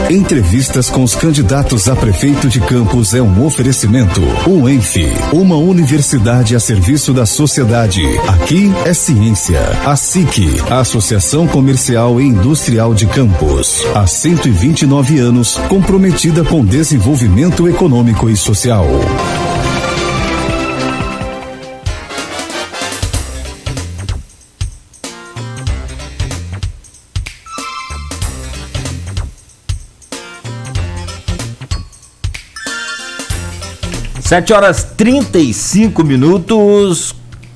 Entrevistas com os candidatos a prefeito de Campos é um oferecimento. UENF, uma universidade a serviço da sociedade. Aqui é ciência. A SIC, a Associação Comercial e Industrial de Campos. Há 129 anos, comprometida com desenvolvimento econômico e social. Sete horas 35 minutos,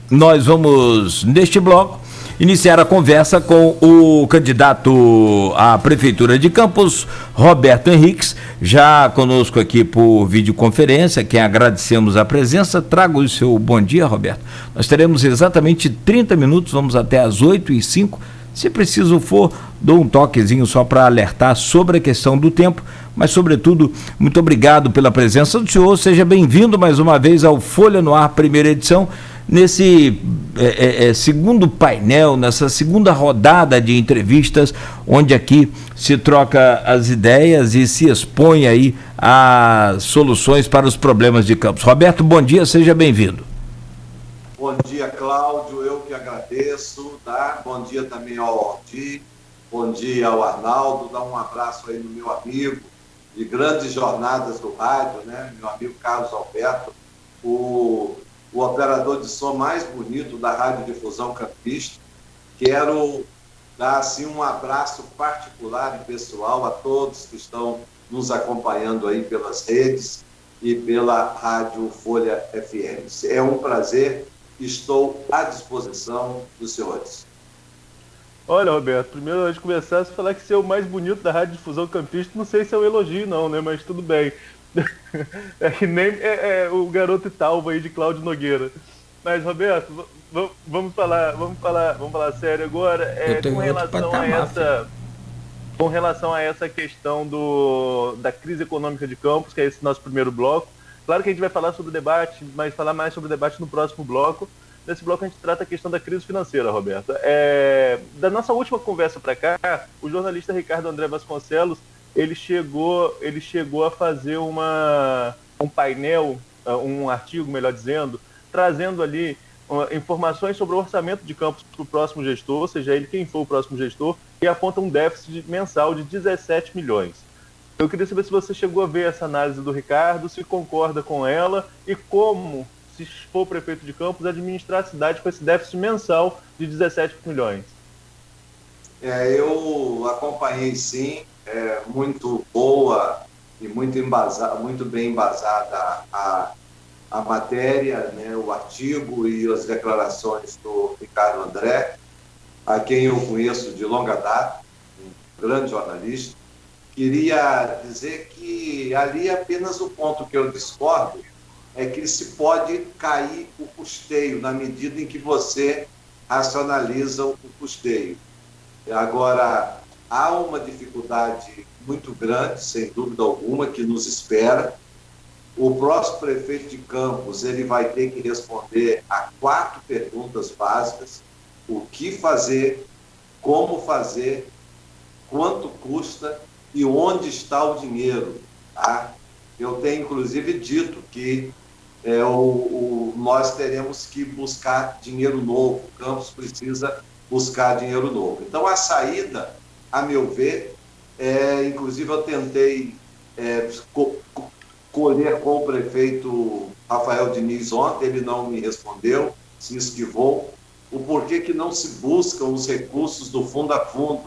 nós vamos, neste bloco, iniciar a conversa com o candidato à Prefeitura de Campos, Roberto Henriques, já conosco aqui por videoconferência, quem agradecemos a presença. Traga o seu bom dia, Roberto. Nós teremos exatamente 30 minutos, vamos até às 8h05. Se preciso for, dou um toquezinho só para alertar sobre a questão do tempo, mas, sobretudo, muito obrigado pela presença do senhor. Seja bem-vindo mais uma vez ao Folha no Ar, primeira edição, nesse segundo painel, nessa segunda rodada de entrevistas, onde aqui se troca as ideias e se expõe aí as soluções para os problemas de Campos. Roberto, bom dia, seja bem-vindo. Bom dia, Cláudio, eu que agradeço, tá? Bom dia também ao Aldir, bom dia ao Arnaldo, dá um abraço aí no meu amigo de grandes jornadas do rádio, né? Meu amigo Carlos Alberto, o operador de som mais bonito da Rádio Difusão Campista. Quero dar assim um abraço particular e pessoal a todos que estão nos acompanhando aí pelas redes e pela Rádio Folha FM. É um prazer. Estou à disposição dos senhores. Olha, Roberto, primeiro antes de começar, você falar que você é o mais bonito da Rádio Difusão Campista, não sei se é um elogio não, né? Mas tudo bem. É que nem o garoto Talva aí de Cláudio Nogueira. Mas, Roberto, vamos falar sério agora. Com relação a essa questão da crise econômica de Campos, que é esse nosso primeiro bloco. Claro que a gente vai falar sobre o debate, mas falar mais sobre o debate no próximo bloco. Nesse bloco a gente trata a questão da crise financeira, Roberto. Da nossa última conversa para cá, o jornalista Ricardo André Vasconcelos, ele chegou a fazer um painel, um artigo, melhor dizendo, trazendo ali informações sobre o orçamento de Campos para o próximo gestor, ou seja, ele quem for o próximo gestor, e aponta um déficit mensal de 17 milhões. Eu queria saber se você chegou a ver essa análise do Ricardo, se concorda com ela e como, se for prefeito de Campos, administrar a cidade com esse déficit mensal de 17 milhões. Eu acompanhei sim, muito boa e muito bem embasada a matéria, né, o artigo e as declarações do Ricardo André, a quem eu conheço de longa data, um grande jornalista. Queria dizer que ali apenas o ponto que eu discordo é que se pode cair o custeio na medida em que você racionaliza o custeio. Agora, há uma dificuldade muito grande, sem dúvida alguma, que nos espera. O próximo prefeito de Campos, ele vai ter que responder a 4 perguntas básicas: o que fazer, como fazer, quanto custa e onde está o dinheiro, tá? Eu tenho, inclusive, dito que nós teremos que buscar dinheiro novo. Campos precisa buscar dinheiro novo. Então, a saída, a meu ver, inclusive eu tentei colher com o prefeito Rafael Diniz ontem, ele não me respondeu, se esquivou, o porquê que não se buscam os recursos do fundo a fundo,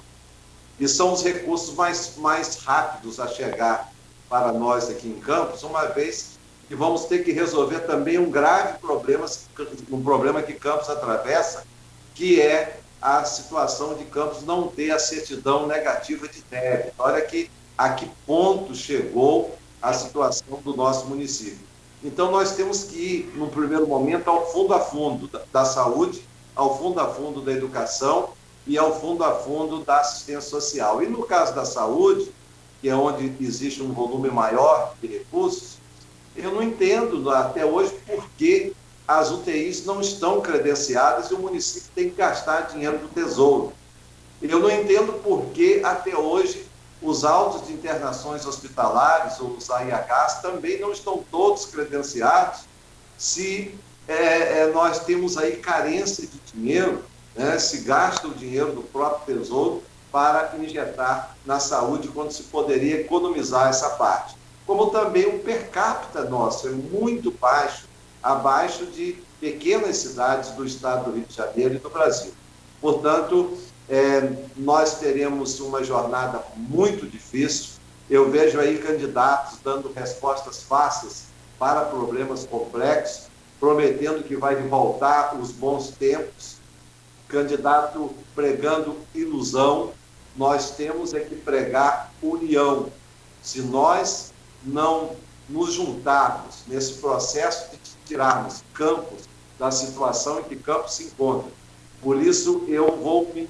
que são os recursos mais rápidos a chegar para nós aqui em Campos, uma vez que vamos ter que resolver também um grave problema que Campos atravessa, que é a situação de Campos não ter a certidão negativa de débito. Olha a que ponto chegou a situação do nosso município. Então, nós temos que ir, no primeiro momento, ao fundo a fundo da saúde, ao fundo a fundo da educação e ao fundo a fundo da assistência social. E no caso da saúde, que é onde existe um volume maior de recursos, eu não entendo até hoje por que as UTIs não estão credenciadas e o município tem que gastar dinheiro do Tesouro. Eu não entendo por que até hoje os autos de internações hospitalares, ou os AIHs, também não estão todos credenciados se nós temos aí carência de dinheiro, né, se gasta o dinheiro do próprio Tesouro para injetar na saúde, quando se poderia economizar essa parte. Como também o per capita nosso é muito baixo, abaixo de pequenas cidades do estado do Rio de Janeiro e do Brasil. Portanto, nós teremos uma jornada muito difícil. Eu vejo aí candidatos dando respostas fáceis para problemas complexos, prometendo que vai voltar os bons tempos, candidato pregando ilusão. Nós temos que pregar união. Se nós não nos juntarmos nesse processo de tirarmos Campos da situação em que Campos se encontra, por isso eu vou me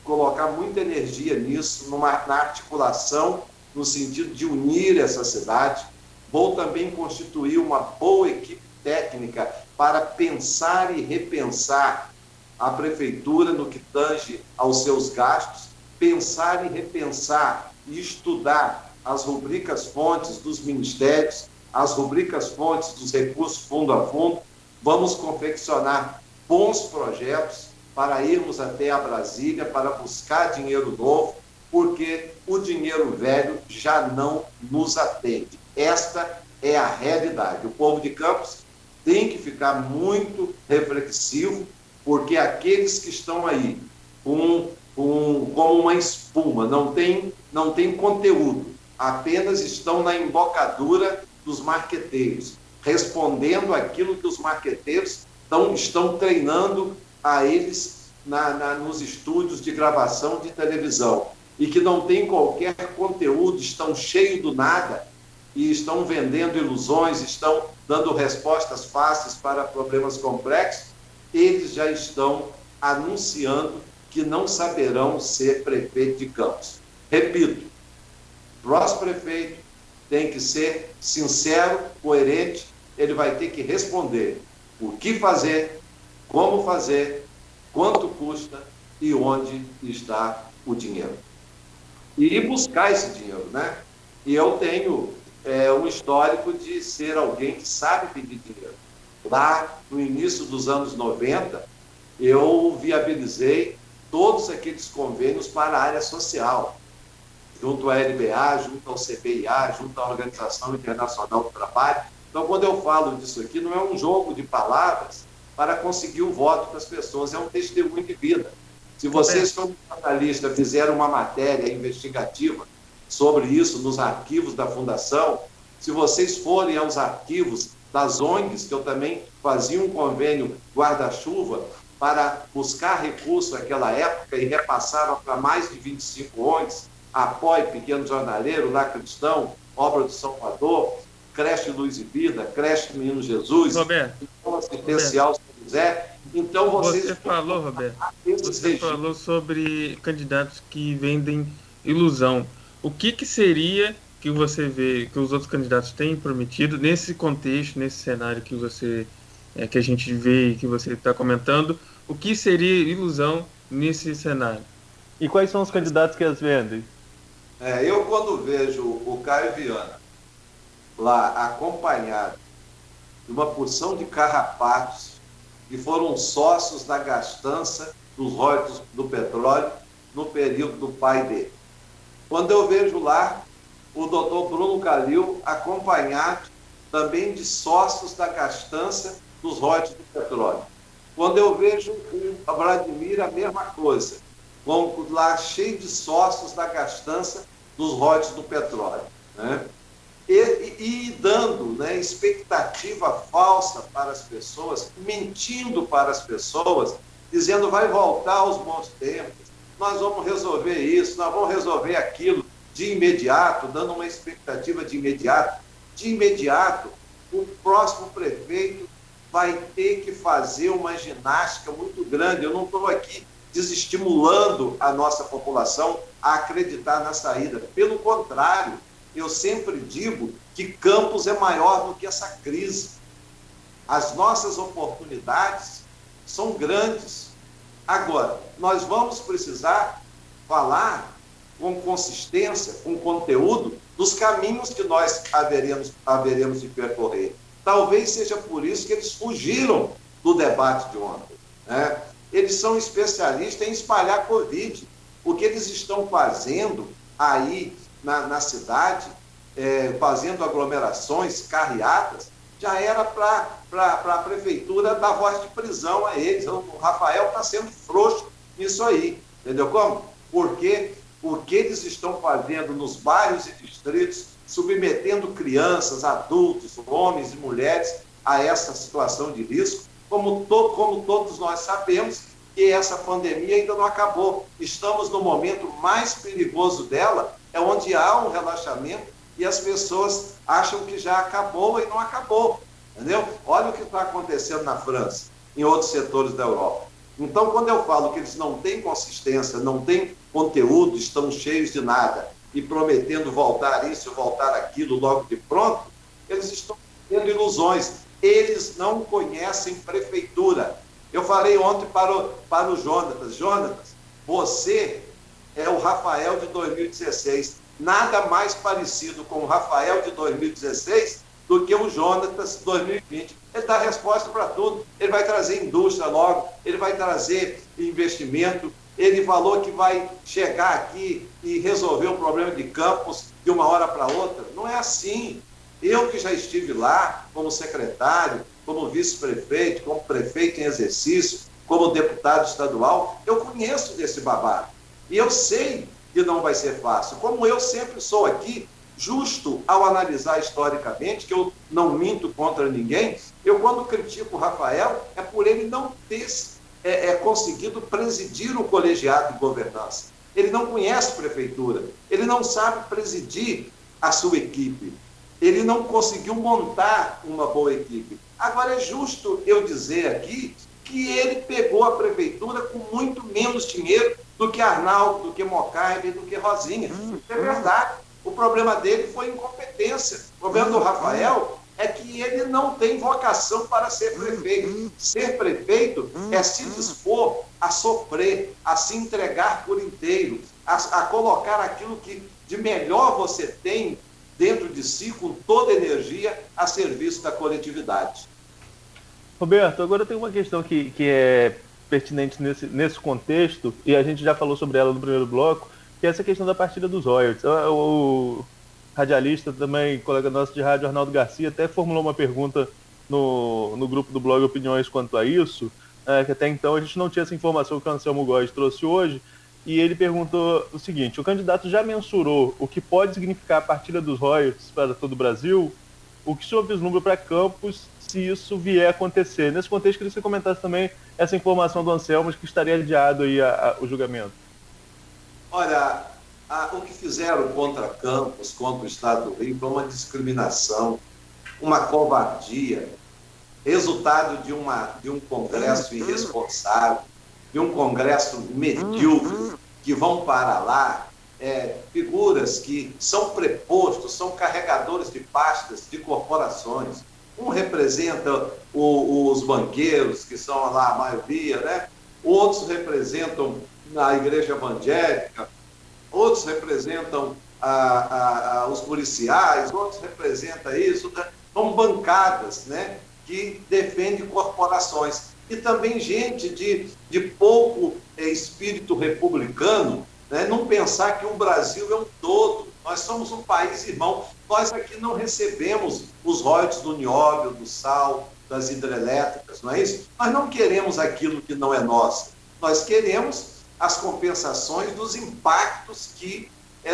colocar muita energia nisso, na articulação, no sentido de unir essa cidade. Vou também constituir uma boa equipe técnica para pensar e repensar a prefeitura no que tange aos seus gastos, pensar e repensar e estudar as rubricas fontes dos ministérios, as rubricas fontes dos recursos fundo a fundo. Vamos confeccionar bons projetos para irmos até a Brasília, para buscar dinheiro novo, porque o dinheiro velho já não nos atende. Esta é a realidade. O povo de Campos tem que ficar muito reflexivo, porque aqueles que estão aí como uma espuma, não tem conteúdo, apenas estão na embocadura dos marqueteiros, respondendo aquilo que os marqueteiros estão treinando a eles nos estúdios de gravação de televisão, e que não tem qualquer conteúdo, estão cheios do nada e estão vendendo ilusões, estão dando respostas fáceis para problemas complexos. Eles já estão anunciando que não saberão ser prefeito de Campos. Repito, o próximo prefeito tem que ser sincero, coerente, ele vai ter que responder o que fazer, como fazer, quanto custa e onde está o dinheiro. E buscar esse dinheiro, né? E eu tenho um histórico de ser alguém que sabe pedir dinheiro. Lá no início dos anos 90, eu viabilizei todos aqueles convênios para a área social, junto à LBA, junto ao CBIA, junto à Organização Internacional do Trabalho. Então, quando eu falo disso aqui, não é um jogo de palavras para conseguir o voto das pessoas, é um testemunho de vida. Se vocês, como jornalista, fizeram uma matéria investigativa sobre isso nos arquivos da Fundação, se vocês forem aos arquivos das ONGs, que eu também fazia um convênio guarda-chuva para buscar recurso naquela época e repassava para mais de 25 ONGs, Apoie Pequeno Jornaleiro, Lá Cristão, Obra do Salvador, Creche Luz e Vida, Creche Menino Jesus, Assistencial São José. Então você falou, Roberto, você falou sobre candidatos que vendem ilusão. O que seria que você vê que os outros candidatos têm prometido nesse contexto, nesse cenário que que a gente vê e que você está comentando? O que seria ilusão nesse cenário? E quais são os candidatos que as vendem? Eu, quando vejo o Caio Viana lá acompanhado de uma porção de carrapatos que foram sócios da gastança dos royalties do petróleo no período do pai dele. Quando eu vejo lá o doutor Bruno Calil acompanhado também de sócios da gastança dos royalties do petróleo. Quando eu vejo o Vladimir, a mesma coisa, lá cheio de sócios da gastança dos royalties do petróleo, né? E dando, né, expectativa falsa para as pessoas, mentindo para as pessoas, dizendo vai voltar aos bons tempos, nós vamos resolver isso, nós vamos resolver aquilo de imediato, dando uma expectativa de imediato. De imediato, o próximo prefeito vai ter que fazer uma ginástica muito grande. Eu não estou aqui desestimulando a nossa população a acreditar na saída. Pelo contrário, eu sempre digo que Campos é maior do que essa crise. As nossas oportunidades são grandes. Agora, nós vamos precisar falar com consistência, com conteúdo, dos caminhos que nós haveremos de percorrer. Talvez seja por isso que eles fugiram do debate de ontem, né? Eles são especialistas em espalhar Covid. O que eles estão fazendo aí na cidade, fazendo aglomerações, carreatas, já era para a prefeitura dar voz de prisão a eles. O Rafael está sendo frouxo nisso aí, entendeu como? Porque o que eles estão fazendo nos bairros e distritos, submetendo crianças, adultos, homens e mulheres a essa situação de risco, como todos nós sabemos que essa pandemia ainda não acabou. Estamos no momento mais perigoso dela, é onde há um relaxamento e as pessoas acham que já acabou e não acabou, entendeu? Olha o que está acontecendo na França, em outros setores da Europa. Então, quando eu falo que eles não têm consistência, não têm conteúdo, estão cheios de nada e prometendo voltar isso, voltar aquilo logo de pronto, eles estão tendo ilusões. Eles não conhecem prefeitura. Eu falei ontem para o Jonatas: Jonatas, você é o Rafael de 2016. Nada mais parecido com o Rafael de 2016 do que o Jonatas de 2020. Ele dá resposta para tudo. Ele vai trazer indústria logo, ele vai trazer investimento. Ele falou que vai chegar aqui e resolver o problema de Campos de uma hora para outra. Não é assim. Eu que já estive lá como secretário, como vice-prefeito, como prefeito em exercício, como deputado estadual, eu conheço desse babado. E eu sei que não vai ser fácil. Como eu sempre sou aqui, justo ao analisar historicamente, que eu não minto contra ninguém, eu quando critico o Rafael, é por ele não ter conseguido presidir o colegiado de governança. Ele não conhece prefeitura, ele não sabe presidir a sua equipe, ele não conseguiu montar uma boa equipe. Agora é justo eu dizer aqui que ele pegou a prefeitura com muito menos dinheiro do que Arnaldo, do que Mocaibe, do que Rosinha. Isso é verdade. O problema dele foi incompetência. O problema do Rafael é que ele não tem vocação para ser prefeito. Ser prefeito é se dispor a sofrer, a se entregar por inteiro, a colocar aquilo que de melhor você tem dentro de si, com toda a energia, a serviço da coletividade. Roberto, agora tem uma questão que é pertinente nesse contexto, e a gente já falou sobre ela no primeiro bloco, que é essa questão da partilha dos royalties. O radialista também, colega nosso de rádio, Arnaldo Garcia, até formulou uma pergunta no grupo do blog Opiniões quanto a isso, que até então a gente não tinha essa informação que o Anselmo Góes trouxe hoje, e ele perguntou o seguinte: o candidato já mensurou o que pode significar a partilha dos royalties para todo o Brasil? O que o senhor vislumbra para Campos se isso vier a acontecer? Nesse contexto, queria que você comentasse também essa informação do Anselmo, que estaria adiado aí o julgamento. Olha, o que fizeram contra Campos, contra o Estado do Rio, foi uma discriminação, uma covardia, resultado de um Congresso irresponsável, de um Congresso medíocre, que vão para lá figuras que são prepostos, são carregadores de pastas de corporações. Um representa os banqueiros, que são lá a maioria, né? Outros representam a igreja evangélica, outros representam os policiais, outros representam isso. São bancadas, né, que defendem corporações. E também gente de pouco espírito republicano, né, não pensar que o Brasil é um todo. Nós somos um país irmão. Nós aqui não recebemos os royalties do nióbio, do sal, das hidrelétricas, não é isso? Nós não queremos aquilo que não é nosso. Nós queremos as compensações dos impactos que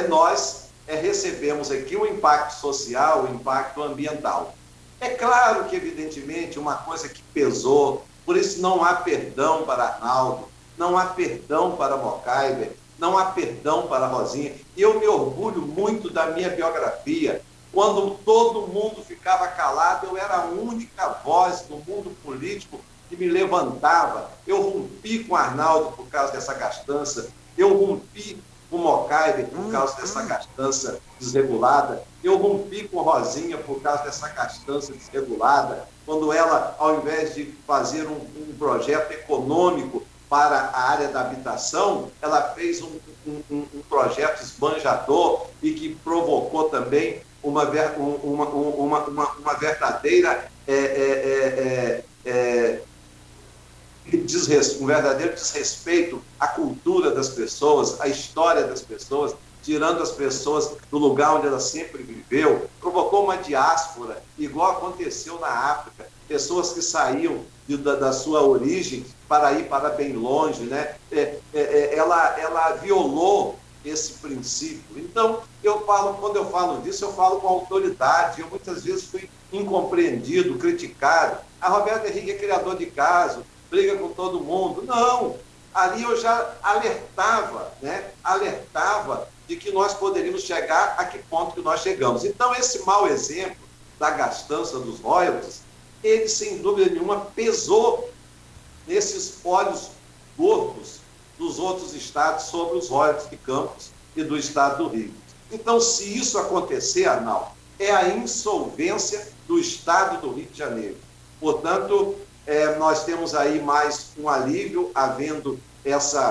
nós recebemos aqui, o impacto social, o impacto ambiental. É claro que, evidentemente, uma coisa que pesou, por isso não há perdão para Arnaldo, não há perdão para Mocaibe, não há perdão para Rosinha. E eu me orgulho muito da minha biografia. Quando todo mundo ficava calado, eu era a única voz do mundo político que me levantava. Eu rompi com Arnaldo por causa dessa gastança, eu rompi com Mocaibe por causa dessa gastança desregulada, eu rompi com Rosinha por causa dessa gastança desregulada, quando ela, ao invés de fazer um projeto econômico para a área da habitação, ela fez um projeto esbanjador e que provocou também uma verdadeira um verdadeiro desrespeito à cultura das pessoas, à história das pessoas, tirando as pessoas do lugar onde ela sempre viveu, provocou uma diáspora, igual aconteceu na África, pessoas que saíam da sua origem para ir para bem longe, né? Ela violou esse princípio. Então, quando eu falo disso, eu falo com autoridade. Eu muitas vezes fui incompreendido, criticado. A Roberta Henrique é criador de caso, briga com todo mundo. Não, ali eu já alertava, né? Alertava de que nós poderíamos chegar a que ponto que nós chegamos. Então, esse mau exemplo da gastança dos royalties, ele, sem dúvida nenhuma, pesou nesses espólios gordos dos outros estados sobre os royalties de Campos e do estado do Rio. Então, se isso acontecer, Arnaldo, é a insolvência do estado do Rio de Janeiro. Portanto, nós temos aí mais um alívio, havendo esse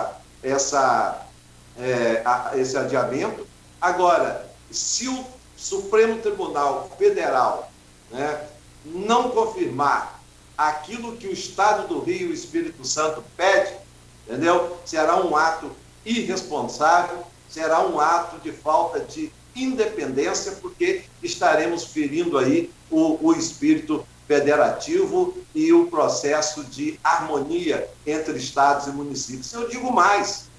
adiamento. Agora, se o Supremo Tribunal Federal, né, não confirmar aquilo que o Estado do Rio e o Espírito Santo pede, entendeu? Será um ato irresponsável, será um ato de falta de independência, porque estaremos ferindo aí o espírito federativo e o processo de harmonia entre estados e municípios. Eu digo mais,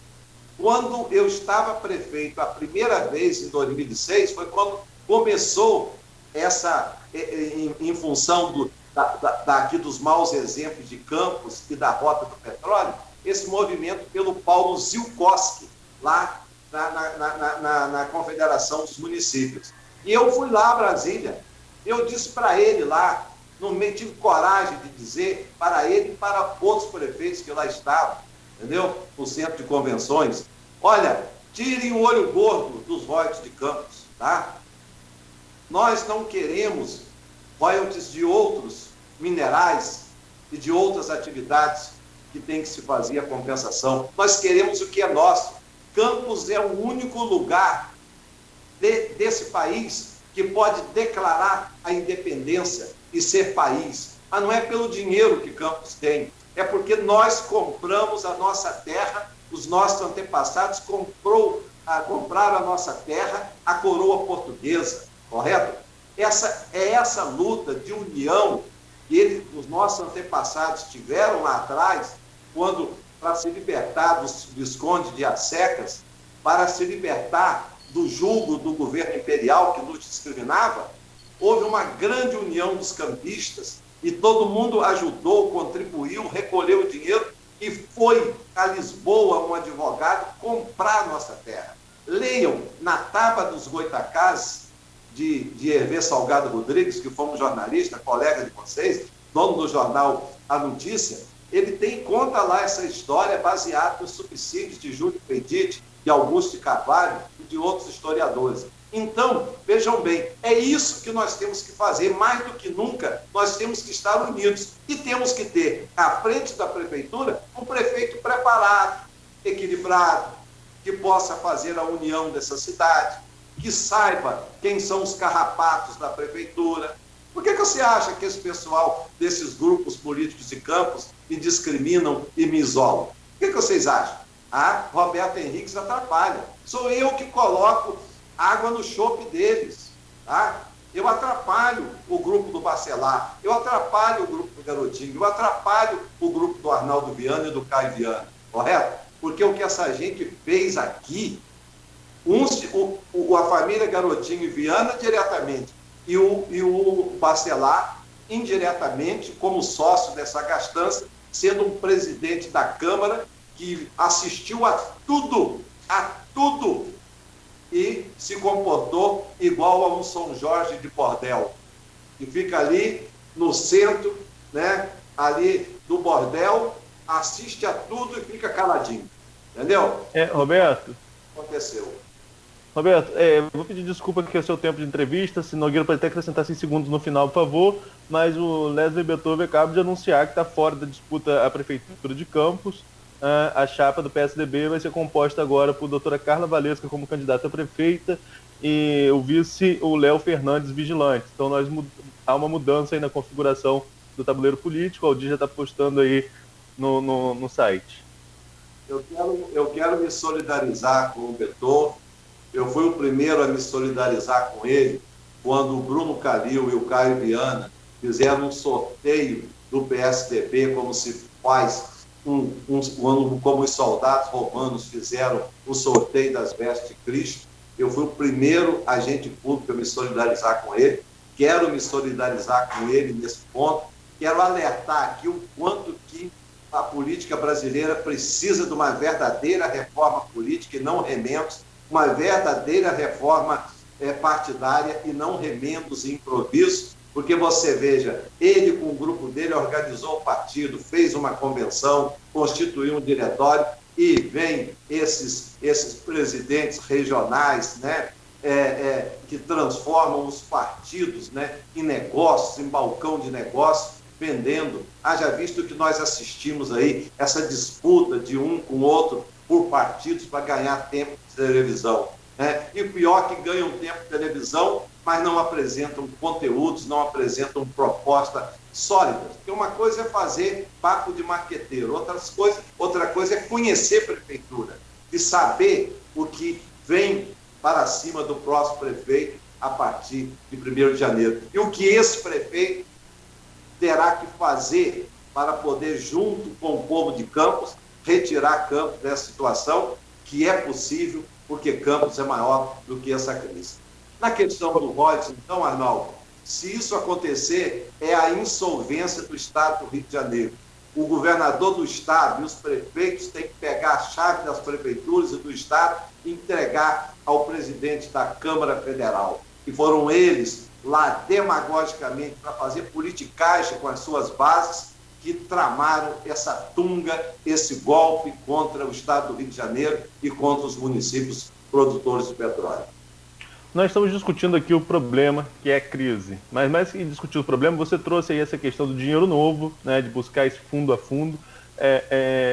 quando eu estava prefeito a primeira vez, em 2006, foi quando começou em função daqui dos maus exemplos de Campos e da Rota do Petróleo, esse movimento pelo Paulo Zilkowski, lá na Confederação dos Municípios. E eu fui lá a Brasília, eu disse para ele lá, no meio, tive coragem de dizer para ele e para outros prefeitos que lá estavam, entendeu? No centro de convenções, olha, tirem o olho gordo dos royalties de Campos, tá? Nós não queremos royalties de outros minerais e de outras atividades que tem que se fazer a compensação. Nós queremos o que é nosso. Campos é o único lugar desse país que pode declarar a independência e ser país. Mas não é pelo dinheiro que Campos tem, é porque nós compramos a nossa terra, os nossos antepassados compraram a nossa terra, a coroa portuguesa, correto? Essa luta de união que os nossos antepassados tiveram lá atrás, para se libertar do Visconde de Assecas, para se libertar do jugo do governo imperial que nos discriminava, houve uma grande união dos campistas e todo mundo ajudou, contribuiu, recolheu o dinheiro e foi a Lisboa um advogado comprar nossa terra. Leiam na Taba dos Goitacás, de Hervé Salgado Rodrigues, que foi um jornalista, colega de vocês, dono do jornal A Notícia, ele conta lá essa história baseada nos subsídios de Júlio Pedite, de Augusto de Carvalho e de outros historiadores. Então, vejam bem, é isso que nós temos que fazer, mais do que nunca, nós temos que estar unidos e temos que ter, à frente da prefeitura, um prefeito preparado, equilibrado, que possa fazer a união dessa cidade, que saiba quem são os carrapatos da prefeitura. Por que você acha que esse pessoal desses grupos políticos de Campos me discriminam e me isolam? O que vocês acham? Roberto Henrique atrapalha. Sou eu que coloco água no chope deles. Tá? Eu atrapalho o grupo do Bacelar, eu atrapalho o grupo do Garotinho, eu atrapalho o grupo do Arnaldo Viana e do Caio Viana. Correto? Porque o que essa gente fez aqui, a família Garotinho e Viana diretamente, e o Bacelar indiretamente, como sócio dessa gastança, sendo um presidente da Câmara que assistiu a tudo, e se comportou igual a um São Jorge de bordel, que fica ali no centro, né, ali do bordel, assiste a tudo e fica caladinho. Entendeu? Roberto. Aconteceu. Roberto, vou pedir desculpa que é o seu tempo de entrevista, se Nogueira pode até acrescentar 5 segundos no final, por favor, mas o Leslie Beethoven acaba de anunciar que está fora da disputa a Prefeitura de Campos. a chapa do PSDB vai ser composta agora por doutora Carla Valesca como candidata a prefeita e o vice, o Léo Fernandes, vigilante. Então há uma mudança aí na configuração do tabuleiro político. O Aldir já está postando aí no site. Eu quero me solidarizar com o Beethoven. Eu fui o primeiro a me solidarizar com ele quando o Bruno Calil e o Caio Viana fizeram um sorteio do PSDB, como se faz como os soldados romanos fizeram o sorteio das vestes de Cristo. Eu fui o primeiro agente público a me solidarizar com ele. Quero me solidarizar com ele nesse ponto. Quero alertar aqui o quanto que a política brasileira precisa de uma verdadeira reforma política e não remendos, uma verdadeira reforma partidária e não remendos e improvisos, porque você veja, ele com o grupo dele organizou o partido, fez uma convenção, constituiu um diretório e vem esses presidentes regionais, né, que transformam os partidos, né, em negócios, em balcão de negócios, vendendo. Haja visto que nós assistimos aí essa disputa de um com o outro por partidos para ganhar tempo de televisão. E o pior é que ganham tempo de televisão, mas não apresentam conteúdos, não apresentam propostas sólidas. Porque uma coisa é fazer papo de marqueteiro, outra coisa é conhecer a prefeitura e saber o que vem para cima do próximo prefeito a partir de 1º de janeiro. E o que esse prefeito terá que fazer para poder, junto com o povo de Campos, retirar Campos dessa situação, que é possível, porque Campos é maior do que essa crise. Na questão do Rhodes, então, Arnaldo, se isso acontecer, é a insolvência do Estado do Rio de Janeiro. O governador do Estado e os prefeitos têm que pegar a chave das prefeituras e do Estado e entregar ao presidente da Câmara Federal. E foram eles, lá demagogicamente, para fazer politicagem com as suas bases, que tramaram essa tunga, esse golpe contra o Estado do Rio de Janeiro e contra os municípios produtores de petróleo. Nós estamos discutindo aqui o problema, que é a crise. Mas mais que discutir o problema, você trouxe aí essa questão do dinheiro novo, né, de buscar esse fundo a fundo.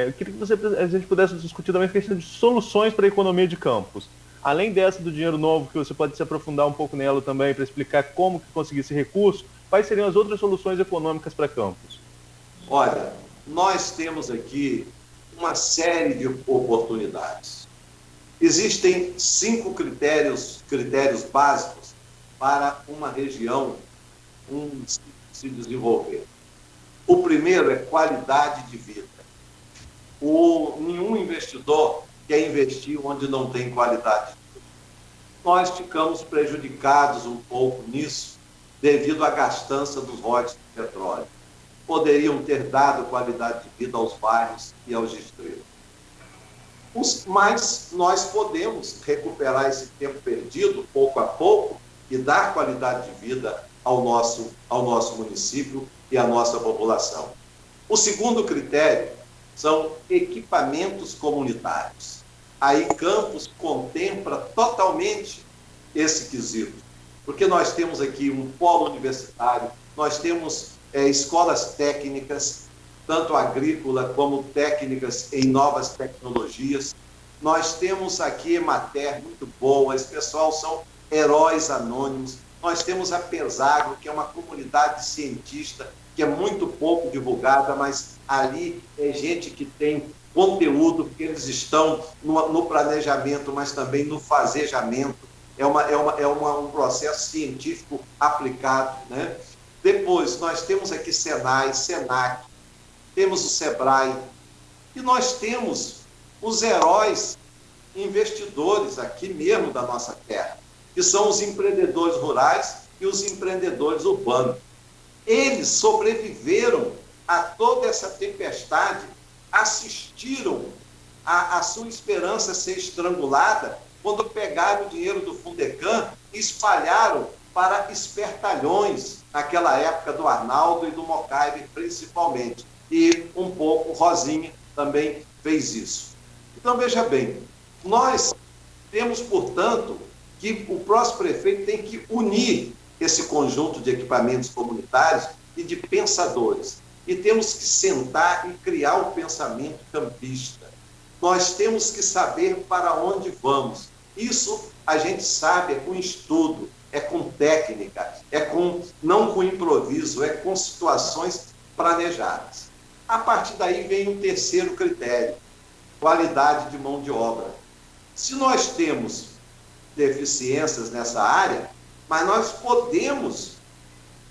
Eu queria que a gente pudesse discutir também a questão de soluções para a economia de Campos. Além dessa do dinheiro novo, que você pode se aprofundar um pouco nela também, para explicar como que conseguir esse recurso, quais seriam as outras soluções econômicas para Campos? Olha, nós temos aqui uma série de oportunidades. Existem 5 critérios básicos para uma região se desenvolver. O primeiro é qualidade de vida. Nenhum investidor quer investir onde não tem qualidade de vida. Nós ficamos prejudicados um pouco nisso devido à gastança dos royalties de petróleo. Poderiam ter dado qualidade de vida aos bairros e aos distritos. Mas nós podemos recuperar esse tempo perdido, pouco a pouco, e dar qualidade de vida ao nosso município e à nossa população. O segundo critério são equipamentos comunitários. Aí Campos contempla totalmente esse quesito, porque nós temos aqui um polo universitário, nós temos escolas técnicas, tanto agrícola como técnicas em novas tecnologias. Nós temos aqui Emater muito boa, esse pessoal são heróis anônimos. Nós temos a Pesagro, que é uma comunidade cientista que é muito pouco divulgada, mas ali é gente que tem conteúdo, porque eles estão no planejamento, mas também no fazejamento. É um processo científico aplicado, né? Depois, nós temos aqui Senai, Senac, temos o Sebrae, e nós temos os heróis investidores aqui mesmo da nossa terra, que são os empreendedores rurais e os empreendedores urbanos. Eles sobreviveram a toda essa tempestade, assistiram a sua esperança ser estrangulada quando pegaram o dinheiro do Fundecam e espalharam para espertalhões, naquela época do Arnaldo e do Mocaibe, principalmente. E um pouco Rosinha também fez isso. Então, veja bem, nós temos, portanto, que o próximo prefeito tem que unir esse conjunto de equipamentos comunitários e de pensadores. E temos que sentar e criar o pensamento campista. nós temos que saber para onde vamos. Isso a gente sabe, é com estudo, é com técnica, não com improviso, é com situações planejadas. A partir daí vem um terceiro critério, qualidade de mão de obra. Se nós temos deficiências nessa área, mas nós podemos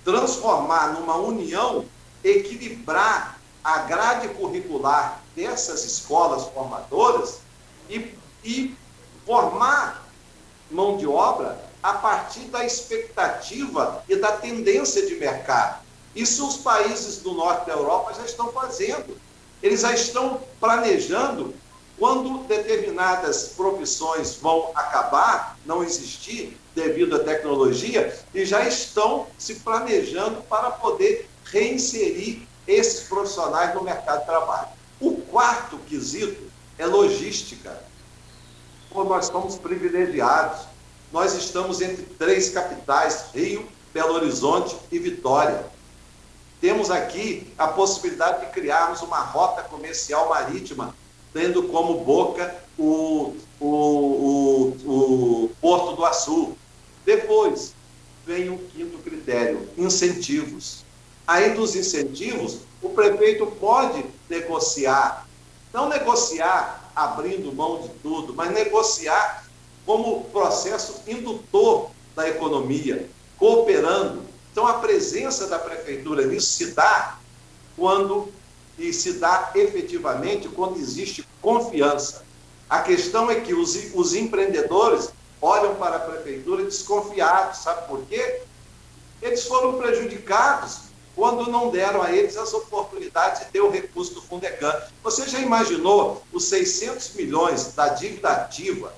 transformar numa união, equilibrar a grade curricular dessas escolas formadoras e formar mão de obra a partir da expectativa e da tendência de mercado. Isso os países do norte da Europa já estão fazendo. Eles já estão planejando quando determinadas profissões vão acabar, não existir devido à tecnologia, e já estão se planejando para poder reinserir esses profissionais no mercado de trabalho. O quarto quesito é logística. Pô, nós somos privilegiados. Nós estamos entre 3 capitais, Rio, Belo Horizonte e Vitória. Temos aqui a possibilidade de criarmos uma rota comercial marítima, tendo como boca o Porto do Açu. Depois vem o quinto critério, incentivos. Aí dos incentivos, o prefeito pode negociar, não negociar abrindo mão de tudo, mas negociar como processo indutor da economia, cooperando. Então a presença da prefeitura nisso se dá efetivamente quando existe confiança. A questão é que os empreendedores olham para a prefeitura desconfiados, sabe por quê? Eles foram prejudicados quando não deram a eles as oportunidades de ter o recurso do Fundecam. Você já imaginou os 600 milhões da dívida ativa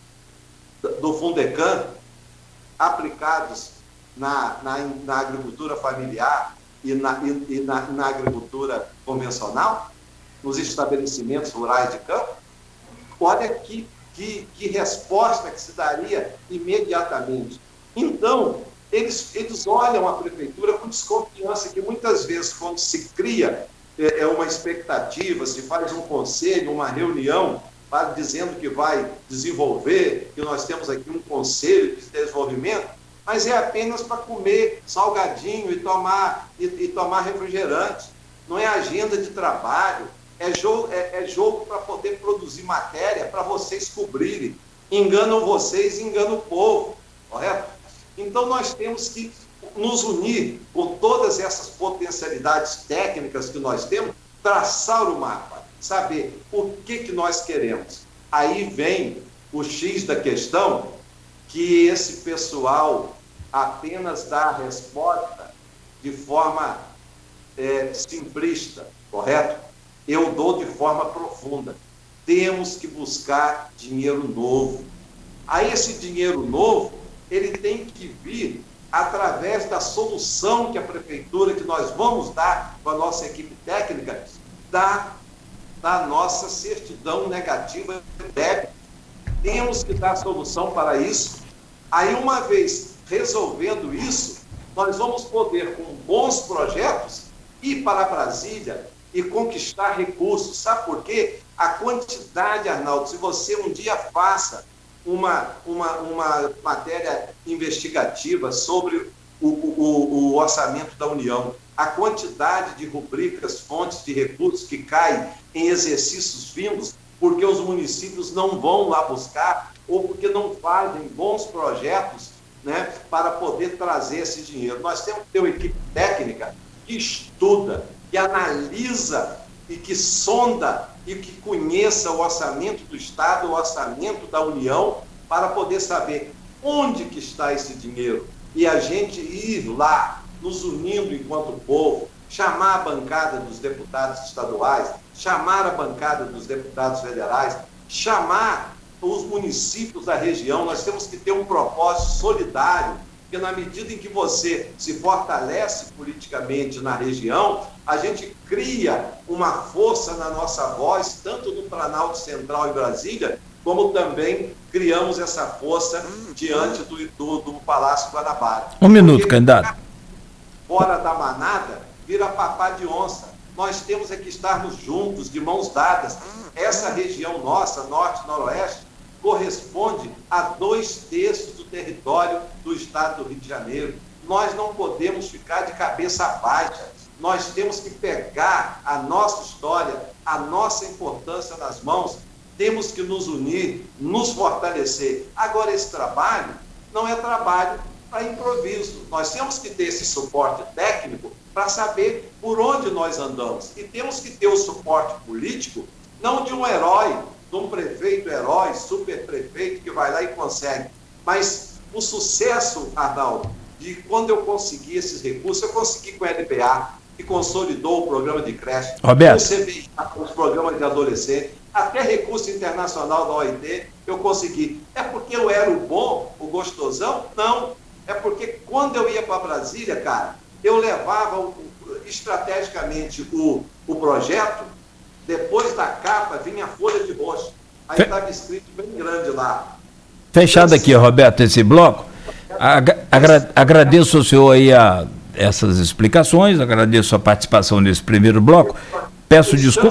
do Fundecam aplicados na agricultura familiar e na agricultura convencional, nos estabelecimentos rurais de campo? Olha que resposta que se daria imediatamente. Então, eles olham a prefeitura com desconfiança, que muitas vezes, quando se cria uma expectativa, se faz um conselho, uma reunião, dizendo que vai desenvolver, que nós temos aqui um conselho de desenvolvimento, mas é apenas para comer salgadinho e tomar refrigerante. Não é agenda de trabalho, é jogo para poder produzir matéria, para vocês cobrirem. Enganam vocês, enganam o povo, correto? Então nós temos que nos unir com todas essas potencialidades técnicas que nós temos, traçar o mapa, saber o que nós queremos. Aí vem o X da questão, que esse pessoal apenas dá a resposta de forma simplista, correto? Eu dou de forma profunda. Temos que buscar dinheiro novo. Aí esse dinheiro novo, ele tem que vir através da solução que a prefeitura, que nós vamos dar com a nossa equipe técnica, da nossa certidão negativa de débito. Temos que dar solução para isso. Aí, uma vez resolvendo isso, nós vamos poder, com bons projetos, ir para Brasília e conquistar recursos. Sabe por quê? A quantidade, Arnaldo, se você um dia faça uma matéria investigativa sobre o orçamento da União, a quantidade de rubricas, fontes de recursos que caem em exercícios vindos, porque os municípios não vão lá buscar ou porque não fazem bons projetos, né, para poder trazer esse dinheiro. Nós temos que ter uma equipe técnica que estuda, que analisa e que sonda e que conheça o orçamento do Estado, o orçamento da União, para poder saber onde que está esse dinheiro. E a gente ir lá, nos unindo enquanto povo, chamar a bancada dos deputados estaduais, chamar a bancada dos deputados federais, chamar os municípios da região. Nós temos que ter um propósito solidário, porque na medida em que você se fortalece politicamente na região, a gente cria uma força na nossa voz, tanto no Planalto Central em Brasília, como também criamos essa força diante do Palácio Guanabara. Um minuto, candidato. Fora da manada, vira papá de onça. nós temos é que estarmos juntos, de mãos dadas. Essa região nossa, norte e noroeste, corresponde a 2/3 do território do estado do Rio de Janeiro. Nós não podemos ficar de cabeça baixa. Nós temos que pegar a nossa história, a nossa importância nas mãos, temos que nos unir, nos fortalecer. Agora, esse trabalho não é trabalho para improviso. Nós temos que ter esse suporte técnico para saber por onde nós andamos. E temos que ter o suporte político, não de um herói, de um prefeito herói, super prefeito que vai lá e consegue. Mas o sucesso, Arnaldo, de quando eu consegui esses recursos, eu consegui com a LPA, que consolidou o programa de creche, Roberto, o CVI, os programas de adolescente, até recurso internacional da OIT, eu consegui. É porque eu era o bom, o gostosão? Não. É porque quando eu ia para Brasília, cara, eu levava estrategicamente o projeto, depois da capa vinha a folha de rosto. Aí estava escrito bem grande lá. Fechado aqui, Roberto, esse bloco. Agradeço ao senhor aí essas explicações, agradeço a participação nesse primeiro bloco. Peço desculpa.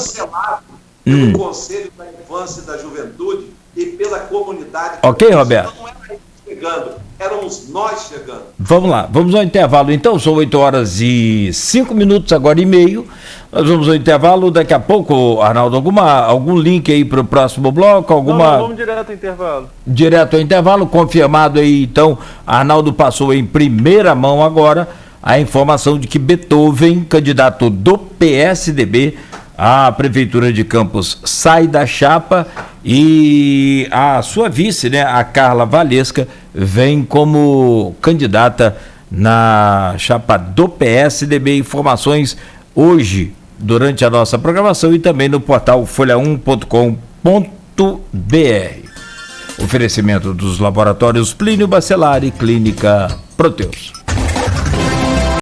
Pelo Conselho da Infância e da Juventude e pela comunidade. Ok, Roberto. Não era eles chegando, éramos nós chegando. Vamos lá, vamos ao intervalo então, são 8h05, agora e meio. Nós vamos ao intervalo, daqui a pouco, Arnaldo, algum link aí para o próximo bloco? Não, vamos direto ao intervalo. Direto ao intervalo, confirmado aí, então, Arnaldo passou em primeira mão agora a informação de que Beethoven, candidato do PSDB à Prefeitura de Campos, sai da chapa e a sua vice, né, a Carla Valesca, vem como candidata na chapa do PSDB. Informações hoje, durante a nossa programação e também no portal folha1.com.br. Oferecimento dos laboratórios Plínio Bacelar e Clínica Proteus.